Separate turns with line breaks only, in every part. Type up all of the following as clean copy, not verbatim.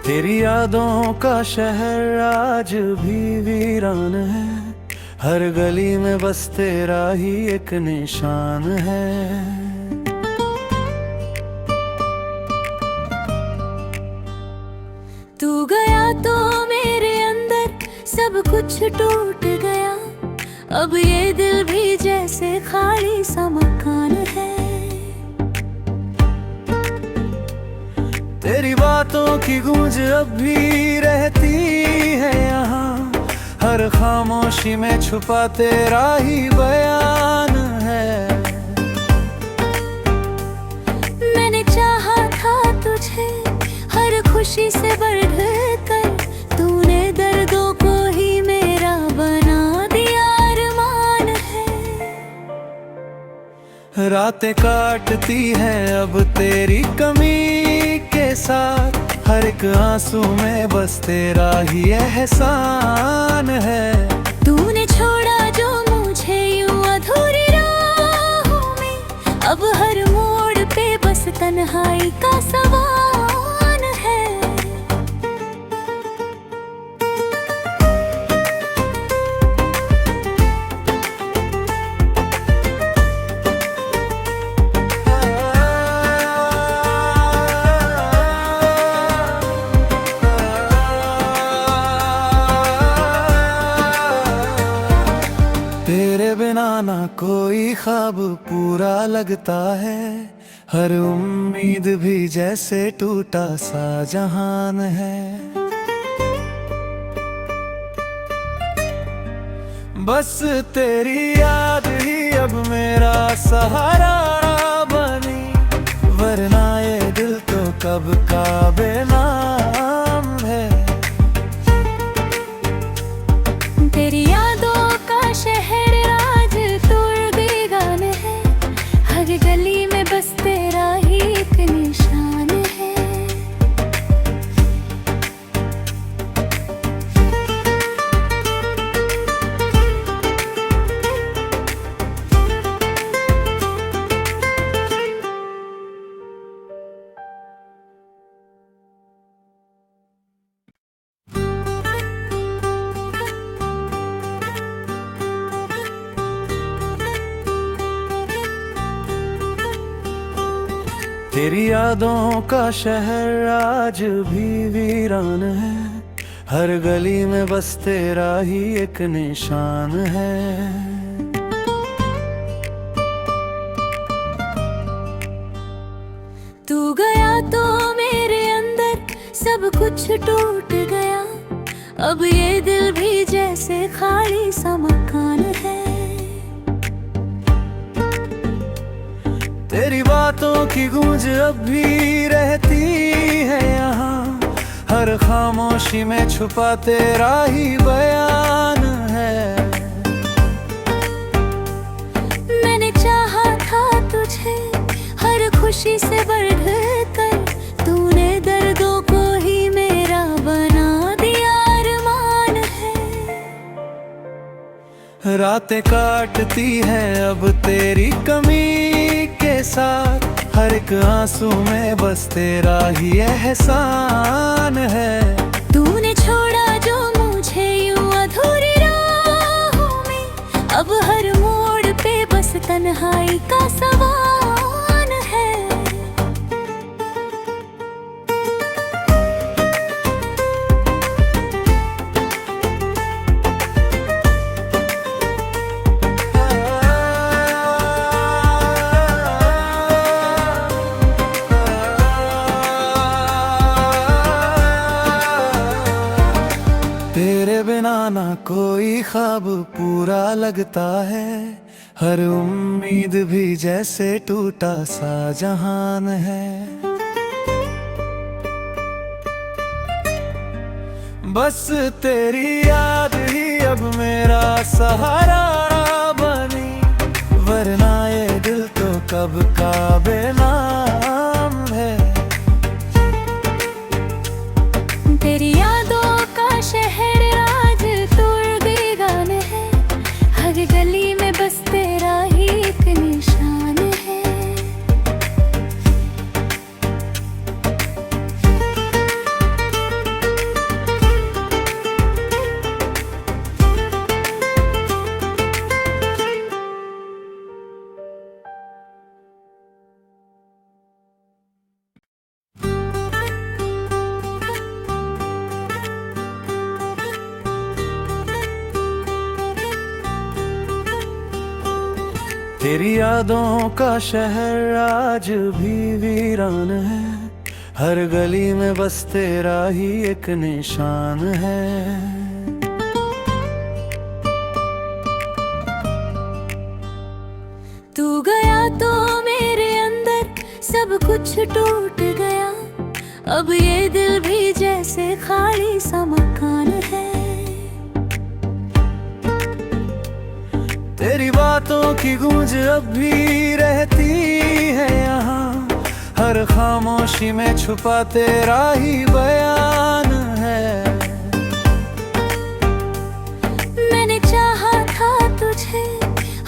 तेरी यादों का शहर आज भी वीरान है। हर गली में बस तेरा ही एक निशान है।
तू गया तो मेरे अंदर सब कुछ टूट गया। अब ये दिल भी जैसे खाली सा मकान है।
तेरी बातों की गूंज अब भी रहती है यहाँ। हर खामोशी में छुपा तेरा ही बयान है।
मैंने चाहा था तुझे हर खुशी से बढ़कर, तूने दर्दों को ही मेरा बना दिया अरमान है।
रातें काटती हैं अब तेरी कमी के साथ। हर एक आंसू में बस तेरा ही एहसान है।
तूने छोड़ा जो मुझे यूं अधूरी राहों में, अब हर मोड़ पे बस तन्हाई का सवाल है।
तेरे बिना ना कोई ख्वाब पूरा लगता है। हर उम्मीद भी जैसे टूटा सा जहान है। बस तेरी याद ही अब मेरा सहारा बनी, वरना ये दिल तो कब का बेनाम है।
तेरी यादों का शहर आज तुर्गीगान है। हर गली में बस तेरा ही एक निशान है।
तेरी यादों का शहर आज भी वीरान है। हर गली में बस तेरा ही एक निशान है।
तू गया तो मेरे अंदर सब कुछ टूट गया। अब ये दिल भी जैसे खाली सा मकान है।
तेरी बातों की गूंज अब भी रहती है यहाँ। हर खामोशी में छुपा तेरा ही बयान है।
मैंने चाहा था तुझे हर खुशी से बढ़कर, तूने दर्दों को ही मेरा बना दिया अरमान है।
रातें काटती हैं अब तेरी कमी के साथ। हर एक आंसू में बस तेरा ही एहसान है।
तूने छोड़ा जो मुझे यूं अधूरी राहों में, अब हर मोड़ पे बस तन्हाई का सवाल है।
तेरे बिना ना कोई ख्वाब पूरा लगता है। हर उम्मीद भी जैसे टूटा सा जहान है। बस तेरी याद ही अब मेरा सहारा बनी, वरना ये दिल तो कब का बेनाम है।
तेरी यादों का शहर आज तुर्गीगान है। हर गली में बस तेरा ही एक निशान है।
तेरी यादों का शहर आज भी वीरान है, हर गली में बस तेरा ही एक निशान है।
तू गया तो मेरे अंदर सब कुछ टूट गया, अब ये दिल भी जैसे खाली सा मकान है।
तेरी बातों की गूंज अब भी रहती है यहाँ, हर खामोशी में छुपा तेरा ही बयान है।
मैंने चाहा था तुझे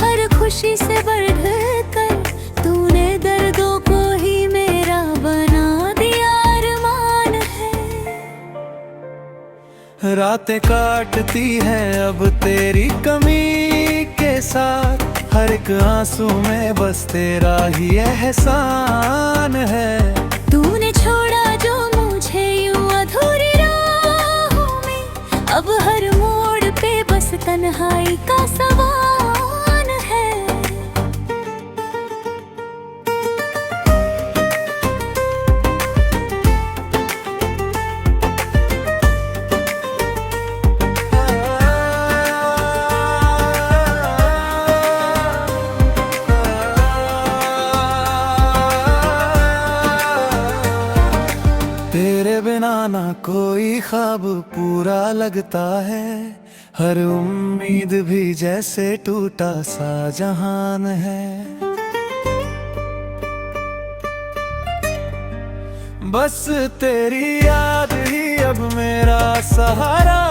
हर खुशी से बढ़कर, तूने दर्दों को ही मेरा बना दिया अरमान है।
रातें काटती है अब तेरी कमी के साथ, हर एक आंसू में बस तेरा ही एहसान है।
तूने छोड़ा जो मुझे यूं अधूरी राहों में, अब हर मोड़ पे बस तन्हाई का सवाल है।
तेरे बिना ना कोई ख्वाब पूरा लगता है, हर उम्मीद भी जैसे टूटा सा जहान है। बस तेरी याद ही अब मेरा सहारा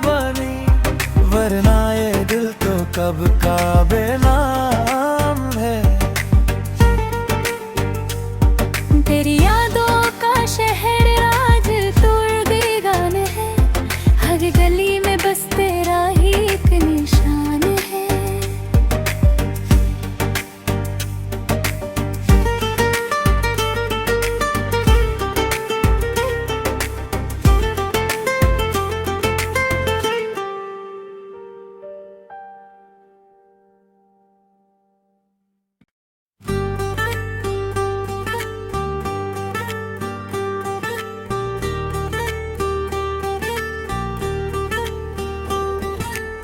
बनी, वरना ये दिल तो कब का बेनाम है।
तेरी यादों का शहर आज तुर्गीगान है, हर गली में बस तेरा ही एक निशान है।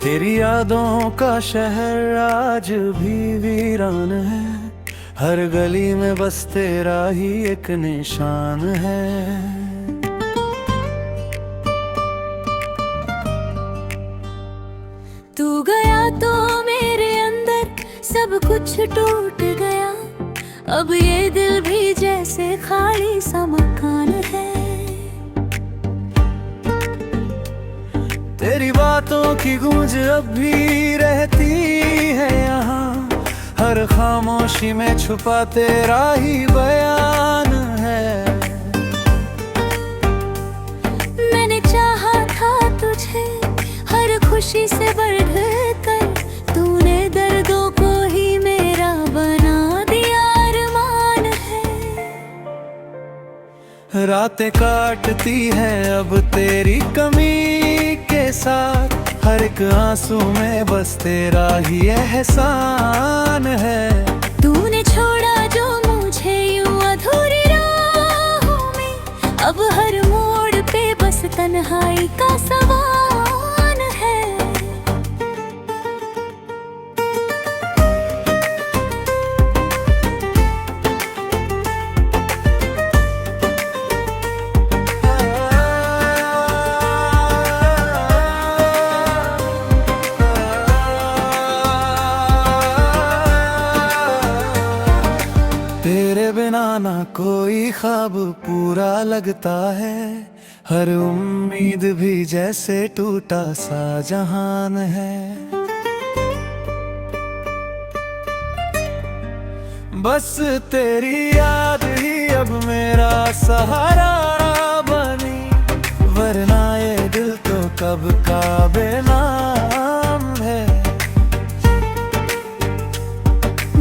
तेरी यादों का शहर आज भी वीरान है, हर गली में बस तेरा ही एक निशान है।
तू गया तो मेरे अंदर सब कुछ टूट गया, अब ये दिल भी जैसे खाली सा मकान है।
तेरी बातों की गूंज अब भी रहती है यहाँ, हर खामोशी में छुपा तेरा ही बयान है।
मैंने चाहा था तुझे हर खुशी से बढ़कर, तूने दर्दों को ही मेरा बना दिया अरमान है।
रातें काटती है अब तेरी कमी के साथ, हर एक आंसू में बस तेरा ही एहसान है।
तूने छोड़ा जो मुझे यूं अधूरी राहों में, अब हर मोड़ पे बस तन्हाई का सवाल है।
तेरे बिना ना कोई ख्वाब पूरा लगता है, हर उम्मीद भी जैसे टूटा सा जहान है। बस तेरी याद ही अब मेरा सहारा बनी, वरना ये दिल तो कब का बेनाम है।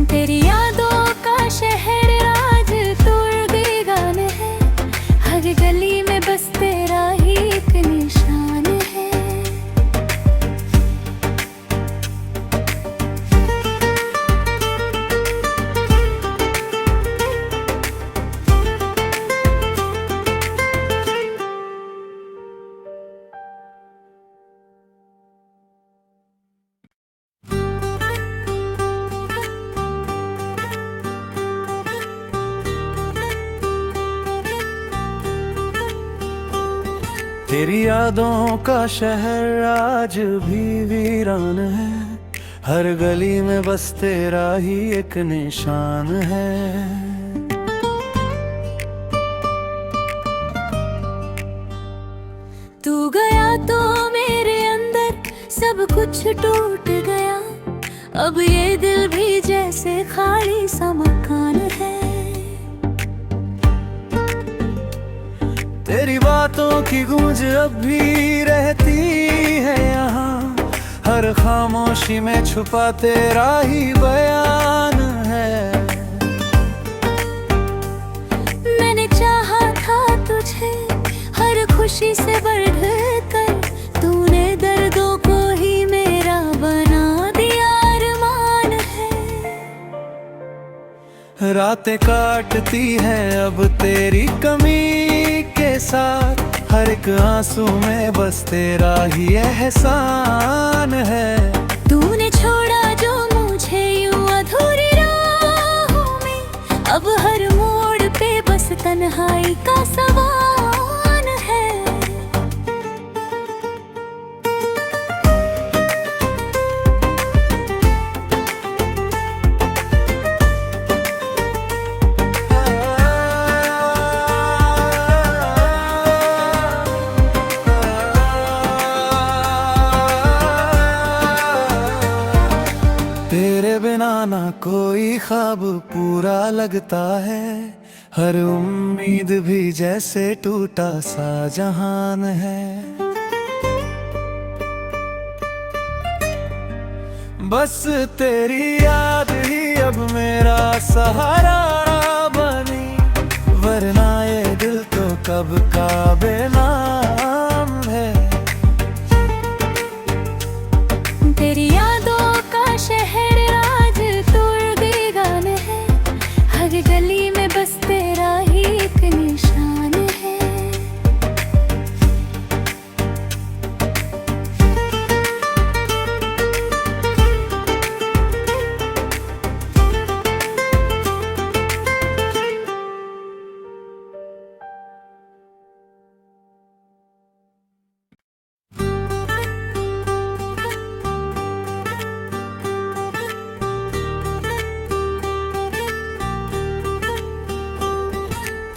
तेरी यादों का शहर आज तुर्गीगान है, हर गली में बस तेरा ही एक निशान है।
तेरी यादों का शहर आज भी वीरान है, हर गली में बस तेरा ही एक निशान है।
तू गया तो मेरे अंदर सब कुछ टूट गया, अब ये दिल भी जैसे खाली सा मकान है।
तेरी बातों की गूंज अब भी रहती है यहाँ, हर खामोशी में छुपा तेरा ही बयान है।
मैंने चाहा था तुझे हर खुशी से बढ़कर, तूने दर्दों को ही मेरा बना दिया अरमान है।
रातें काटती है अब तेरी कमी के साथ, हर एक आंसू में बस तेरा ही एहसान है।
तूने छोड़ा जो मुझे यूं अधूरी राहों में, अब हर मोड़ पे बस तन्हाई का सवाल है।
तेरे बिना ना कोई ख्वाब पूरा लगता है, हर उम्मीद भी जैसे टूटा सा जहान है। बस तेरी याद ही अब मेरा सहारा बनी, वरना ये दिल तो कब का बेनाम है।
तेरी यादों का शहर आज तुर्गीगान है, हर गली में बस तेरा ही एक निशान है।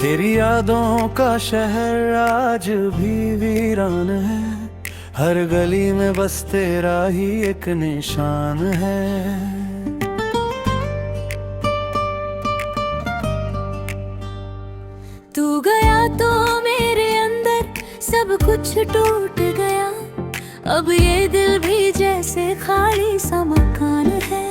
तेरी यादों का शहर आज भी वीरान है, हर गली में बस तेरा ही एक निशान है।
तू गया तो मेरे अंदर सब कुछ टूट गया, अब ये दिल भी जैसे खाली सा मकान है।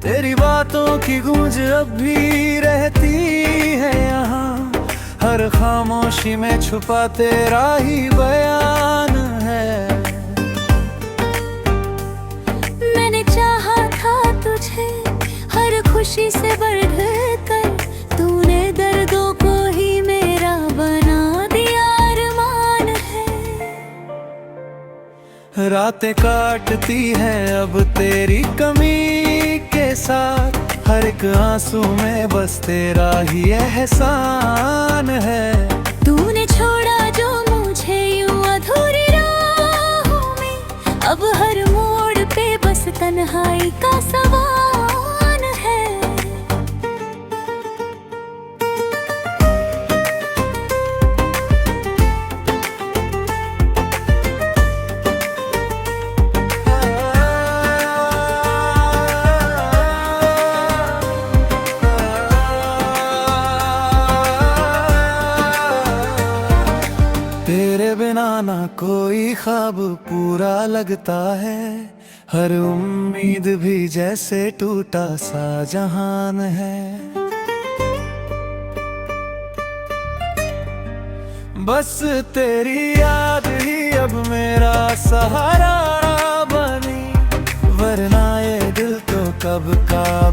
तेरी बातों की गूंज अब भी रहती है यहाँ, हर खामोशी में छुपा तेरा ही बयान है।
मैंने चाहा था तुझे हर खुशी से बढ़कर, तूने दर्दों को ही मेरा बना दिया अरमान है।
रातें काटती है अब तेरी कमी के साथ, हर एक आंसू में बस तेरा ही एहसान है।
तूने छोड़ा जो मुझे यूं अधूरी राहों में, अब हर मोड़ पे बस तन्हाई का सवाल है।
तेरे बिना ना कोई ख्वाब पूरा लगता है, हर उम्मीद भी जैसे टूटा सा जहान है। बस तेरी याद ही अब मेरा सहारा बनी, वरना ये दिल तो कब का